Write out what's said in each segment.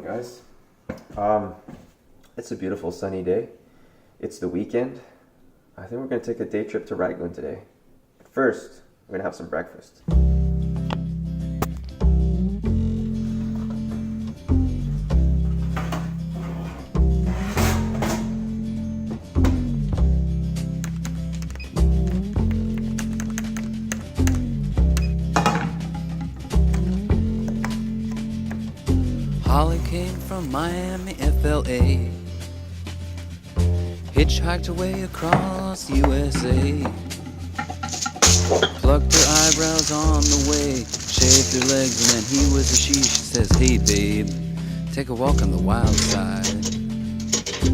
guys. It's a beautiful sunny day. It's the weekend. I think we're gonna take a day trip to Raglan today. But first, we're gonna have some breakfast. Holly came from Miami, FLA, hitchhiked her way across USA, plucked her eyebrows on the way, shaved her legs, and then he was a she says, hey babe, take a walk on the wild side.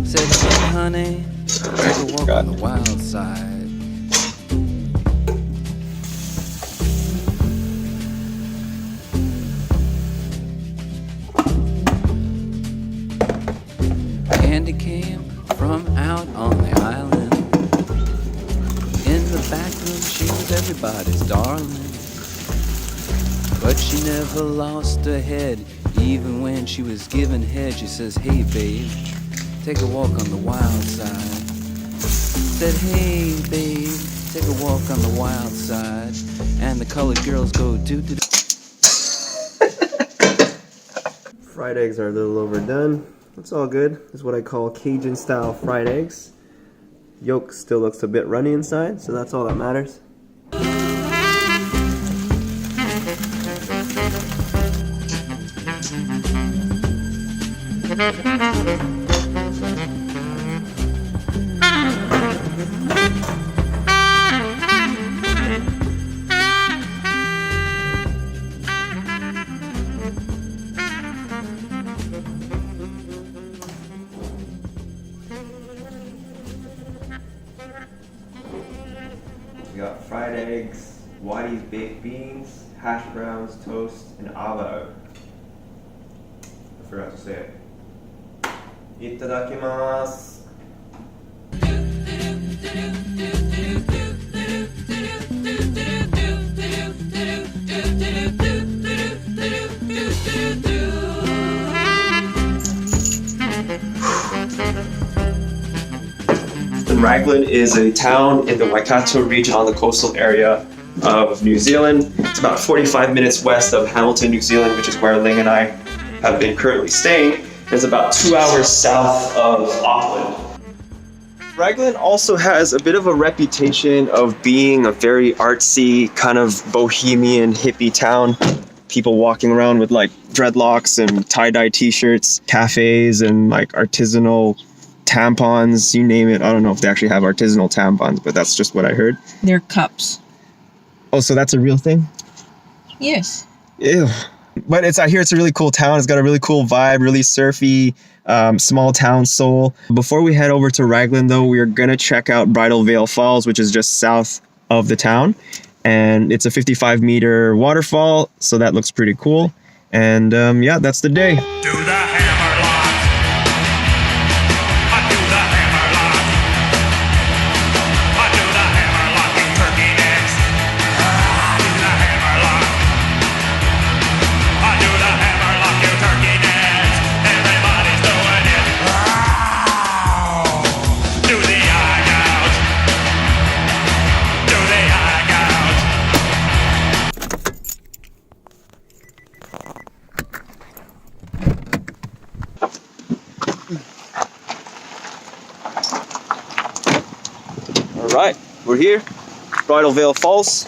Said, hey honey, take a walk on the wild side. Candy came from out on the island. In the back room she was everybody's darling, but she never lost her head. Even when she was given head, she says, hey babe, take a walk on the wild side. Said, hey babe, take a walk on the wild side. And the colored girls go do. Fried eggs are a little overdone. It's all good. It's what I call Cajun style fried eggs. Yolk still looks a bit runny inside, so that's all that matters. We got fried eggs, Waddy's baked beans, hash browns, toast, and avocado. I forgot to say it. Itadakimasu. Raglan is a town in the Waikato region on the coastal area of New Zealand. It's about 45 minutes west of Hamilton, New Zealand, which is where Ling and I have been currently staying. It's about 2 hours south of Auckland. Raglan also has a bit of a reputation of being a very artsy, kind of bohemian, hippie town. People walking around with like dreadlocks and tie-dye t-shirts, cafes and like artisanal tampons, you name it. I don't know if they actually have artisanal tampons, but that's just what I heard. They're cups. Oh, so that's a real thing? Yes. Ew. But I hear it's a really cool town. It's got a really cool vibe, really surfy, small town soul. Before we head over to Raglan though, we're gonna check out Bridal Veil Falls, which is just south of the town. And it's a 55-meter waterfall, so that looks pretty cool. And yeah, that's the day. Do the hammer lock. I do the hammer lock. I do the hammer lock in turkey necks. I do the hammer lock. I do the hammer lock in turkey necks. Everybody's doing it. Do the eye gouge. Do the eye gouge. Alright, we're here, Bridal Veil Falls.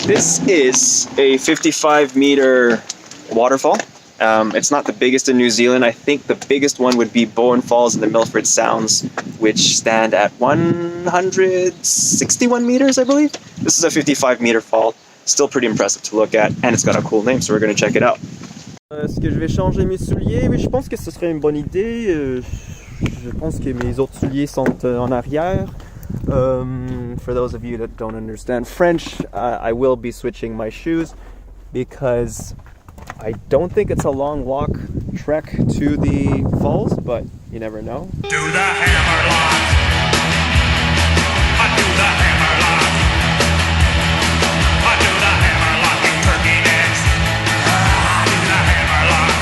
This is a 55-meter waterfall. It's not the biggest in New Zealand. I think the biggest one would be Bowen Falls and the Milford Sounds, which stand at 161 meters, I believe. This is a 55-meter fall. Still pretty impressive to look at, and it's got a cool name, so we're going to check it out. Est-ce que je vais changer mes souliers? Oui, je pense que ce serait une bonne idée. Je pense que mes autres souliers sont en arrière. For those of you that don't understand French, I will be switching my shoes because I don't think it's a long walk trek to the falls, but you never know. Do the hammer lock. I do the hammer lock. I do the hammer lock in turkey necks. I do the hammer lock.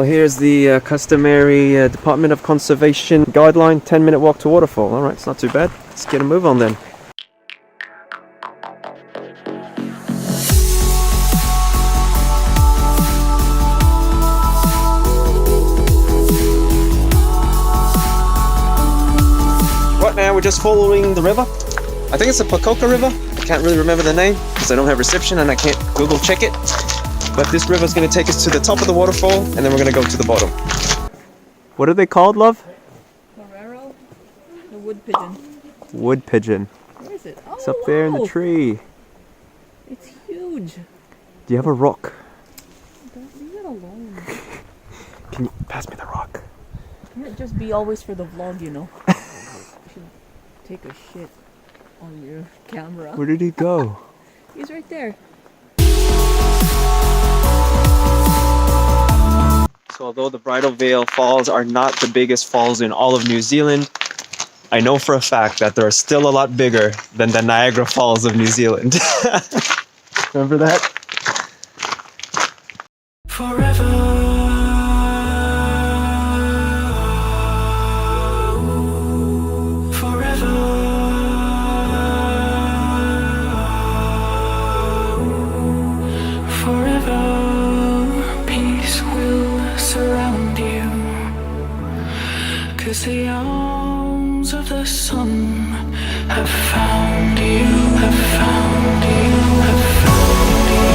here's the customary Department of Conservation guideline, 10-minute walk to waterfall. All right, it's not too bad. Let's get a move on then. Right now we're just following the river. I think it's the Pacoca River. I can't really remember the name because I don't have reception and I can't Google check it. But this river is going to take us to the top of the waterfall and then we're going to go to the bottom. What are they called, love? Morero, the wood pigeon. Wood pigeon. Where is it? Oh, It's up there in the wow. tree. It's huge. Do you have a rock? Don't leave it alone. Can you pass me the rock? Can't just be always for the vlog, you know. You should take a shit on your camera. Where did he go? He's right there. So although the Bridal Veil Falls are not the biggest falls in all of New Zealand, I know for a fact that they're still a lot bigger than the Niagara Falls of New Zealand. Remember that? Cause the arms of the sun have found you, have found you, have found you,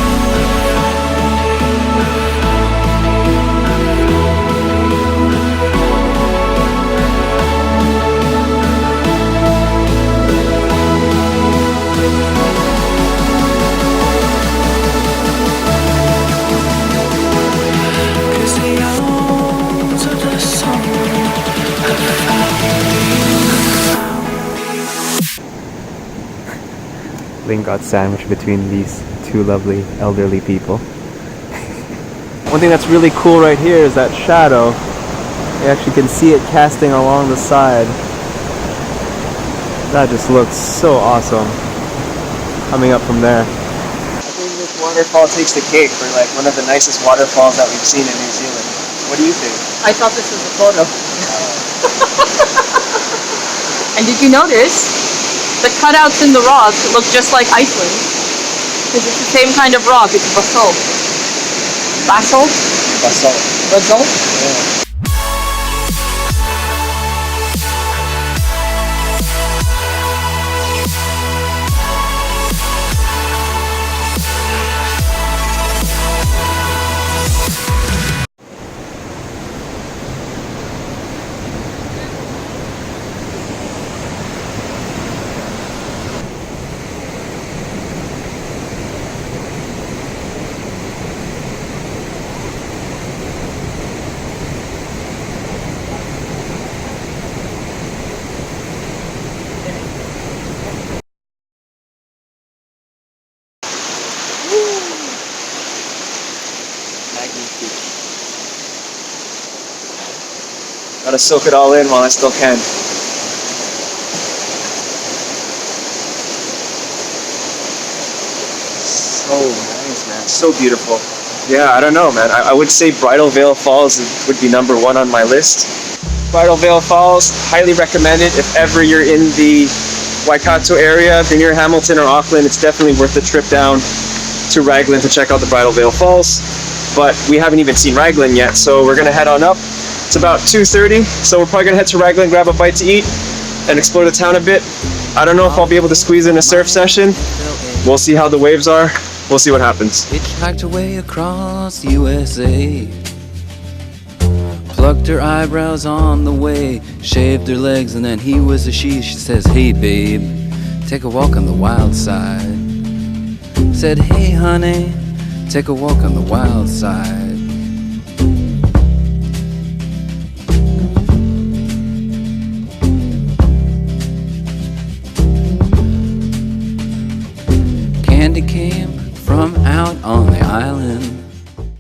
cause the arms of the sun have found Ling got sandwiched between these two lovely elderly people. One thing that's really cool right here is that shadow. You actually can see it casting along the side. That just looks so awesome coming up from there. I think this waterfall takes the cake for like one of the nicest waterfalls that we've seen in New Zealand. What do you think? I thought this was a photo. And did you notice the cutouts in the rock look just like Iceland? Because it's the same kind of rock. It's basalt. Basalt? Basalt. Basalt? Yeah. Gotta soak it all in while I still can. So nice, man. So beautiful. Yeah, I don't know, man. I would say Bridal Veil Falls would be number one on my list. Bridal Veil Falls, highly recommend it if ever you're in the Waikato area. If you're near Hamilton or Auckland, it's definitely worth the trip down to Raglan to check out the Bridal Veil Falls. But we haven't even seen Raglan yet, so we're gonna head on up. It's about 2:30, so we're probably gonna head to Raglan, grab a bite to eat, and explore the town a bit. I don't know if I'll be able to squeeze in a surf session. We'll see how the waves are. We'll see what happens. Hitchhiked away across USA, plucked her eyebrows on the way, shaved her legs, and then he was a she. She says, hey babe, take a walk on the wild side. Said, hey honey, take a walk on the wild side. Candy came from out on the island,